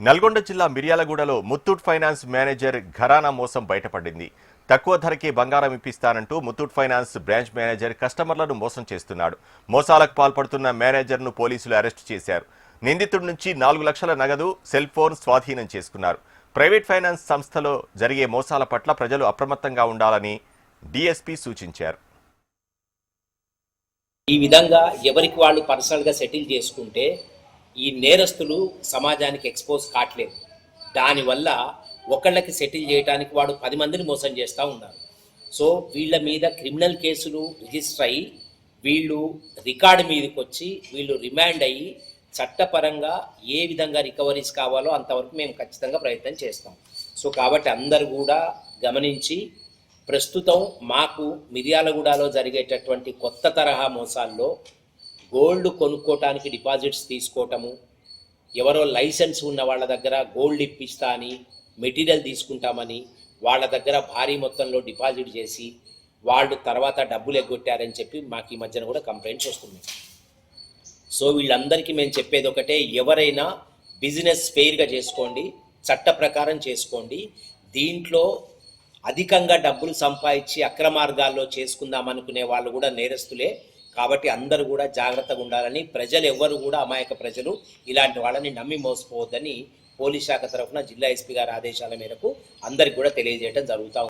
నల్గొండ జిల్లా మిర్యాలగూడలో Muthoot finance manager ఘరానా మోసం బయటపడింది. తక్కువ ధరకే బంగారం ఇప్పిస్తానంటూ ముత్తూట్ ఫైనాన్స్ బ్రాంచ్ మేనేజర్ కస్టమర్లను మోసం చేస్తున్నాడు. మోసాలకు పాల్పడుతున్న మేనేజర్ను పోలీసులు అరెస్టు చేశారు. నిందితుడి నుంచి 4 లక్షల నగదు, సెల్ ఫోన్ స్వాధీనం చేసుకున్నారు. ప్రైవేట్ ఫైనాన్స్ సంస్థలో జరిగే మోసాల పట్ల ప్రజలు అప్రమత్తంగా ఉండాలని డీఎస్పీ సూచించారు. ఈ విధంగా ఎవరికి వాళ్ళు పర్సనల్గా సెటిల్ చేసుకుంటే ఈ నేరస్తులు సమాజానికి ఎక్స్పోజ్ కావట్లేదు. దానివల్ల ఒకళ్ళకి సెటిల్ చేయడానికి వాడు 10 మందిని మోసం చేస్తూ ఉన్నారు. సో వీళ్ళ మీద క్రిమినల్ కేసులు రిజిస్టర్ అయ్యి వీళ్ళు రికార్డు మీదకి వచ్చి వీళ్ళు రిమాండ్ అయ్యి చట్టపరంగా ఏ విధంగా రికవరీస్ కావాలో అంతవరకు మేము ఖచ్చితంగా ప్రయత్నం చేస్తాం. సో కాబట్టి అందరూ కూడా గమనించి ప్రస్తుతం మాకు మిర్యాలగూడలో జరిగేటటువంటి కొత్త తరహా మోసాల్లో గోల్డ్ కొనుక్కోవటానికి డిపాజిట్స్ తీసుకోవటము, ఎవరో లైసెన్స్ ఉన్న వాళ్ళ దగ్గర గోల్డ్ ఇప్పిస్తా అని మెటీరియల్ తీసుకుంటామని వాళ్ళ దగ్గర భారీ మొత్తంలో డిపాజిట్ చేసి వాళ్ళు తర్వాత డబ్బులు ఎగ్గొట్టారని చెప్పి మాకు ఈ మధ్యన కూడా కంప్లైంట్స్ వస్తున్నాయి. సో వీళ్ళందరికీ మేము చెప్పేది ఒకటే, ఎవరైనా బిజినెస్ ఫెయిర్గా చేసుకోండి, చట్ట ప్రకారం చేసుకోండి. దీంట్లో అధికంగా డబ్బులు సంపాదించి అక్రమార్గాల్లో చేసుకుందాం అనుకునే వాళ్ళు కూడా నేరస్తులే. కాబట్టి అందరూ కూడా జాగ్రత్తగా ఉండాలని, ప్రజలు ఎవ్వరు కూడా అమాయక ప్రజలు ఇలాంటి వాళ్ళని నమ్మి మోసపోవద్దని పోలీస్ శాఖ తరఫున జిల్లా ఎస్పీ గారి ఆదేశాల మేరకు అందరికి కూడా తెలియజేయడం జరుగుతూ ఉంది.